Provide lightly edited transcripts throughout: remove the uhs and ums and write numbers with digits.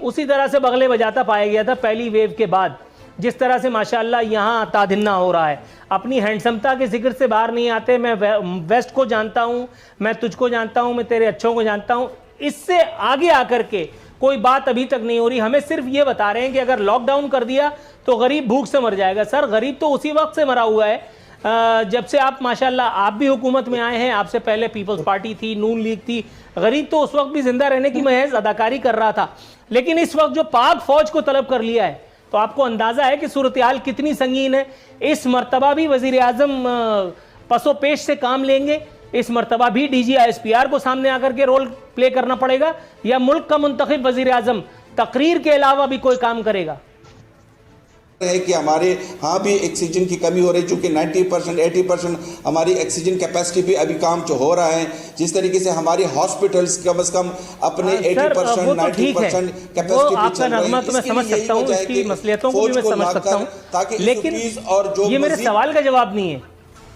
उसी तरह से बगले बजाता पाया गया था पहली वेव के बाद। जिस तरह से माशाल्लाह यहाँ ताधिन्ना हो रहा है, अपनी हैंडसमता के जिक्र से बाहर नहीं आते। मैं वेस्ट को जानता हूँ, मैं तुझको जानता हूँ, मैं तेरे अच्छों को जानता हूँ, इससे आगे आकर के कोई बात अभी तक नहीं हो रही। हमें सिर्फ ये बता रहे हैं कि अगर लॉकडाउन कर दिया तो गरीब भूख से मर जाएगा। सर गरीब तो उसी वक्त से मरा हुआ है जब से आप माशाल्लाह आप भी हुकूमत में आए हैं। आपसे पहले पीपल्स पार्टी थी, नून लीग थी। गरीब तो उस वक्त भी जिंदा रहने की महज अदाकारी कर रहा था, लेकिन इस वक्त जो पाक फौज को तलब कर लिया है तो आपको अंदाजा है कि सूरत हाल कितनी संगीन है। इस मर्तबा भी वजीर आजम पसो पेश से काम लेंगे, इस मर्तबा भी DGISPR को सामने आकर के रोल प्ले करना पड़ेगा, या मुल्क का मुंतखब वजीर आजम तकरीर के अलावा भी कोई काम करेगा? है कि हमारे यहाँ भी ऑक्सीजन की कमी हो रही है, चूंकि 90% 80% हमारी ऑक्सीजन कैपेसिटी पे अभी काम जो हो रहा है। जिस तरीके से हमारी हॉस्पिटल्स कम से कम अपने 80% 90% कैपेसिटी पे चल रहे हैं, तो मैं समझ सकता हूँ, इसकी मसलियतों को भी मैं समझ सकता हूँ, लेकिन ये मेरे सवाल का जवाब नहीं है।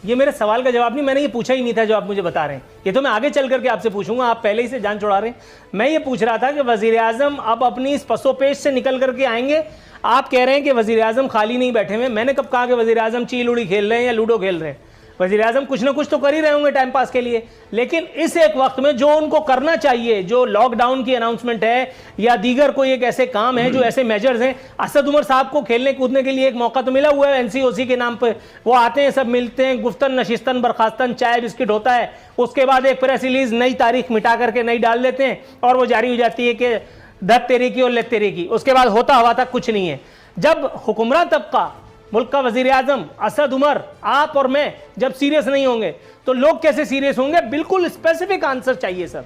ये मेरे सवाल का जवाब नहीं, मैंने ये पूछा ही नहीं था जो आप मुझे बता रहे हैं। ये तो मैं आगे चल करके आपसे पूछूंगा, आप पहले ही से जान छुड़ा रहे हैं। मैं ये पूछ रहा था कि वजीर आजम अब अपनी इस पसोपेश से निकल करके आएंगे। आप कह रहे हैं कि वजीर आजम खाली नहीं बैठे हुए। मैंने कब कहा कि वजीर आजम चील उड़ी खेल रहे हैं या लूडो खेल रहे हैं? वजीर आजम कुछ ना कुछ तो कर ही रहे होंगे टाइम पास के लिए, लेकिन इस एक वक्त में जो उनको करना चाहिए, जो लॉकडाउन की अनाउंसमेंट है या दीगर कोई एक ऐसे काम है, जो ऐसे मेजर्स हैं। असद उमर साहब को खेलने कूदने के लिए एक मौका तो मिला हुआ है NCOC के नाम पर। वो आते हैं, सब मिलते हैं, गुफ्तन नशिस्तन बर्खास्तन चाय बिस्किट होता है, उसके बाद एक प्रेस रिलीज नई तारीख मिटा करके नई डाल देते हैं और वो जारी हो जाती है कि धत तेरे की और ले तेरे की। उसके बाद होता हवा तक कुछ नहीं है। जब हुक्मरान तबका, मुल्क का वजीर आजम असद उमर, आप और मैं जब सीरियस नहीं होंगे तो लोग कैसे सीरियस होंगे? बिल्कुल स्पेसिफिक आंसर चाहिए सर।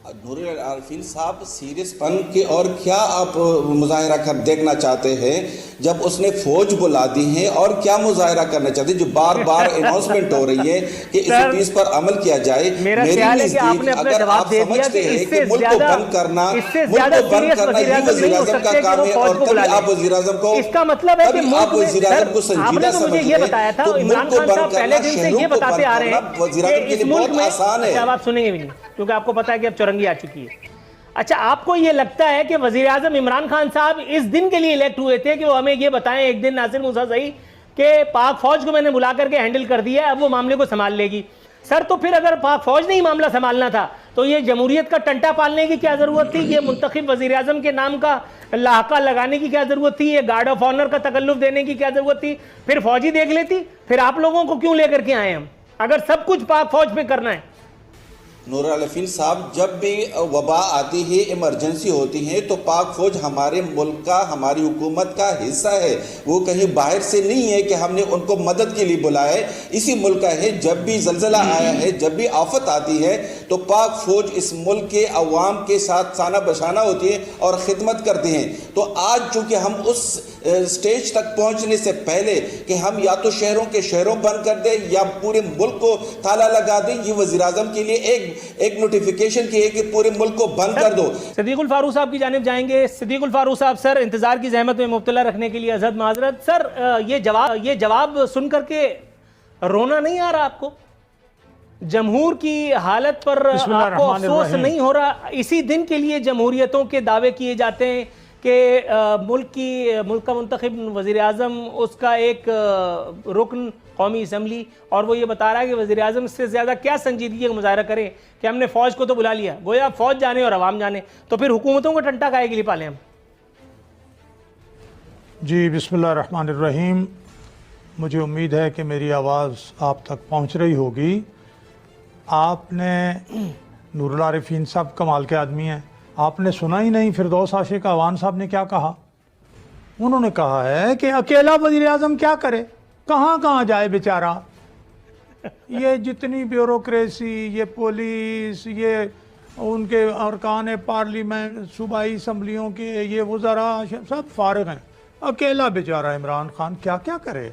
नूरुल आरिफीन साहब, सीरियसपन के और क्या आप मुजाहिरा कर देखना चाहते हैं जब उसने फौज बुला दी है, और क्या मुजाहिरा करना चाहते हैं जो बार बार अनाउंसमेंट हो रही है कि इस चीज पर अमल किया जाए? मेरा ख्याल है कि आपने अपना जवाब दे दिया कि इससे ज्यादा बंद करना ही वज़ीर आज़म नहीं हो सकते कि वो फौज को बुला आप वज़ीर आज़म को, इसका मतलब है कि आप वज़ीर आज़म को संजीदा समझ मुझे ये बताया था, इमरान खान साहब पहले दिन से ये बताते आ रहे हैं वज़ीर आज़म के लिए बहुत आसान है। आप सुनेंगे भी नहीं क्योंकि आपको पता है कि अब चुरंगी आ चुकी है। अच्छा, आपको ये लगता है कि वजीर आजम इमरान खान साहब इस दिन के लिए इलेक्ट हुए थे कि वो हमें ये बताएं एक दिन, नासिर मूसा सही, कि पाक फौज को मैंने बुला करके हैंडल कर दिया है, अब वो मामले को संभाल लेगी? सर तो फिर अगर पाक फौज ने ही मामला संभालना था तो ये जमहूरियत का टंटा पालने की क्या जरूरत थी? ये मुंतखब वजीर आजम के नाम का लाहका लगाने की क्या जरूरत थी? ये गार्ड ऑफ ऑनर का तकल्लुफ देने की क्या जरूरत थी? फिर फौजी देख लेती। फिर आप लोगों को क्यों लेकर के आए हम, अगर सब कुछ पाक फौज पे करना है? नूरुल आरिफीन साहब, जब भी वबा आती है, इमरजेंसी होती है, तो पाक फौज हमारे मुल्क का, हमारी हुकूमत का हिस्सा है। वो कहीं बाहर से नहीं है कि हमने उनको मदद के लिए बुलाया है, इसी मुल्क का है। जब भी जलजला आया है, जब भी आफत आती है, तो पाक फौज इस मुल्क के अवाम के साथ साना बशाना होती है और खिदमत करते हैं। तो आज चूँकि हम उस स्टेज तक पहुँचने से पहले कि हम या तो शहरों के शहरों बंद कर दें या पूरे मुल्क को ताला लगा दें, ये वज़ीर आज़म के लिए एक नोटिफिकेशन की है कि पूरे मुल्क को बंद कर दो। सिद्दीकुल फारूक साहब की जानिब जाएंगे। सिद्दीकुल फारूक साहब, सर इंतजार की जहमत में मुब्तला रखने के लिए अज़हद माजरत। सर ये जवाब सुन करके रोना नहीं आ रहा आपको? जमहूर की हालत पर आपको अफसोस नहीं हो रहा? इसी दिन के लिए जमहूरियतों के दावे किए जाते हैं कि मुल्क का मुंतखब वज़ीर आज़म, उसका एक रुकन कौमी असम्बली, और वो ये बता रहा है कि वज़ीर आज़म इससे ज़्यादा क्या संजीदगी का मुजाहरा करें कि हमने फ़ौज को तो बुला लिया। गोया फ़ौज जाने और अवाम जाने, तो फिर हुकूमतों को टंटा काहे के लिए पालें हम? जी, बिस्मिल्लाहिर्रहमानिर्रहीम। मुझे उम्मीद है कि मेरी आवाज़ आप तक पहुंच रही होगी। आपने नूरुल आरिफीन साहब कमाल के आदमी हैं, आपने सुना ही नहीं फिरदौस आशिक अवान साहब ने क्या कहा। उन्होंने कहा है कि अकेला वज़ीर आज़म क्या करे, कहाँ कहाँ जाए बेचारा। ये जितनी ब्यूरोक्रेसी, ये पुलिस, ये उनके अरकान पार्लियामेंट, सूबाई असम्बलियों के ये वज़रा सब फारिग हैं, अकेला बेचारा इमरान खान क्या क्या करे।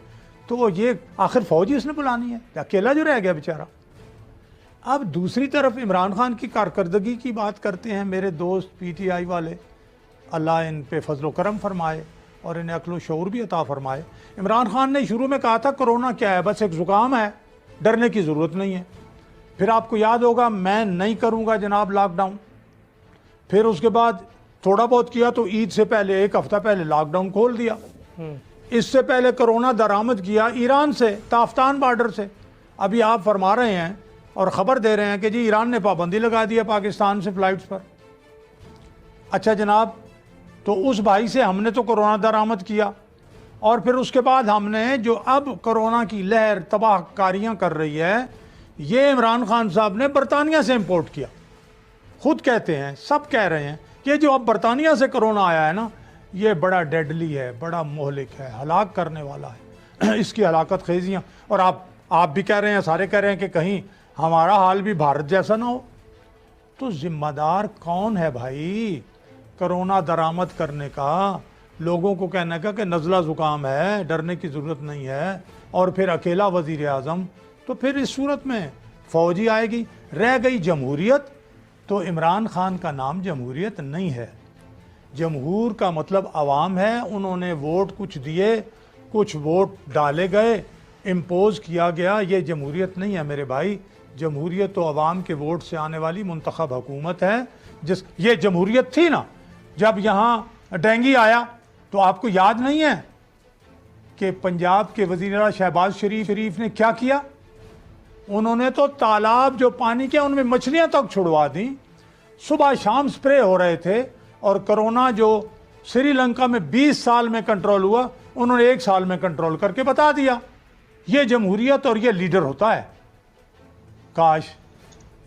तो ये आखिर फ़ौज ही उसने बुलानी है, अकेला जो रह गया बेचारा। अब दूसरी तरफ इमरान खान की कारकर्दगी की बात करते हैं मेरे दोस्त PTI वाले, अल्लाह इन पे फजलो करम फरमाए और इन्हें अक्ल शऊर भी अता फरमाए। इमरान खान ने शुरू में कहा था कोरोना क्या है, बस एक ज़ुकाम है, डरने की ज़रूरत नहीं है। फिर आपको याद होगा मैं नहीं करूँगा जनाब लॉकडाउन। फिर उसके बाद थोड़ा बहुत किया तो ईद से पहले 1 हफ्ता पहले लॉकडाउन खोल दिया। इससे पहले कोरोना दरामद किया ईरान से, ताफ्तान बॉर्डर से। अभी आप फरमा रहे हैं और ख़बर दे रहे हैं कि जी ईरान ने पाबंदी लगा दी है पाकिस्तान से फ़्लाइट्स पर। अच्छा जनाब, तो उस भाई से हमने तो कोरोना दरामद किया और फिर उसके बाद हमने जो अब कोरोना की लहर तबाहकारियाँ कर रही है, ये इमरान खान साहब ने बरतानिया से इम्पोर्ट किया। खुद कहते हैं, सब कह रहे हैं कि जो अब बरतानिया से कोरोना आया है ना, ये बड़ा डेडली है, बड़ा मोहलिक है, हलाक करने वाला है। इसकी हलाकत खेजियाँ, और आप भी कह रहे हैं, सारे कह रहे हैं कि कहीं हमारा हाल भी भारत जैसा ना हो। तो जिम्मेदार कौन है भाई कोरोना दरामद करने का? लोगों को कहने का कि नज़ला ज़ुकाम है, डरने की ज़रूरत नहीं है, और फिर अकेला वज़ीर आज़म। तो फिर इस सूरत में फ़ौजी आएगी। रह गई जमहूरियत, तो इमरान खान का नाम जमहूरियत नहीं है। जमहूर का मतलब आवाम है। उन्होंने वोट कुछ दिए, कुछ वोट डाले गए, इम्पोज़ किया गया। ये जमहूरियत नहीं है मेरे भाई। जमहूरियत तो अवाम के वोट से आने वाली मुंतखब हुकूमत है। ये जमहूरियत थी ना, जब यहाँ डेंगू आया तो आपको याद नहीं है कि पंजाब के वज़ीर आला शहबाज शरीफ ने क्या किया? उन्होंने तो तालाब जो पानी के उनमें मछलियां तक छुड़वा दी। सुबह शाम स्प्रे हो रहे थे। और कोरोना जो श्रीलंका में 20 साल में कंट्रोल हुआ, उन्होंने 1 साल में कंट्रोल करके बता दिया। ये जमहूरियत और ये लीडर होता है। काश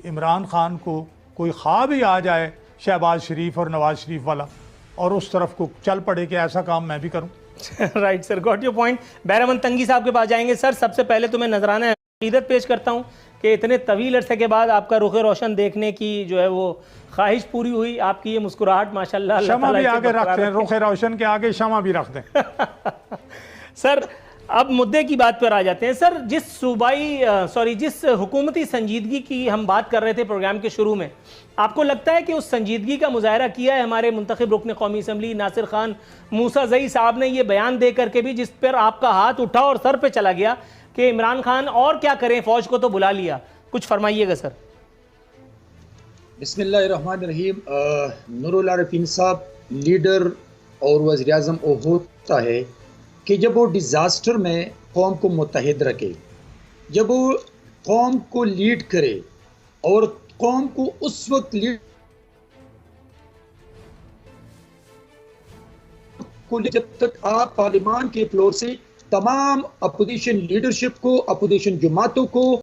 इमरान खान को कोई ख्वाब ही आ जाए शहबाज शरीफ और नवाज शरीफ वाला, और उस तरफ को चल पड़े कि ऐसा काम मैं भी करूं। Right sir, got your point. बैरमन तंगी साहब के पास जाएंगे। सर, सबसे पहले तो मैं नजराना अकीदत पेश करता हूं कि इतने तवील अरसे के बाद आपका रुख रोशन देखने की जो है वो ख्वाहिश पूरी हुई। आपकी ये मुस्कुराहट माशाल्लाह, शमा भी आगे रखते हैं, रुख रोशन के आगे शमा भी रख दें। सर, अब मुद्दे की बात पर आ जाते हैं। सर, जिस हुकूमती संजीदगी की हम बात कर रहे थे प्रोग्राम के शुरू में, आपको लगता है कि उस संजीदगी का मुजाहरा किया है हमारे मुंतखब रुकन कौमी असम्बली नासिर खान मूसाज़ई साहब ने? ये बयान दे करके भी जिस पर आपका हाथ उठा और सर पे चला गया कि इमरान खान और क्या करें, फौज को तो बुला लिया। कुछ फरमाइएगा सर। बिस्मिल्लाहिर्रहमानिर्रहीम। नूरुल आरिफीन साहब लीडर और वज़ीर आज़म वो होता है कि जब वो डिज़ास्टर में कौम को मुत्तहिद रखे, जब वो कौम को लीड करे, और कौम को उस वक्त लीड को जब तक आप पार्लियामान के फ्लोर से तमाम अपोजिशन लीडरशिप को, अपोजिशन जमातों को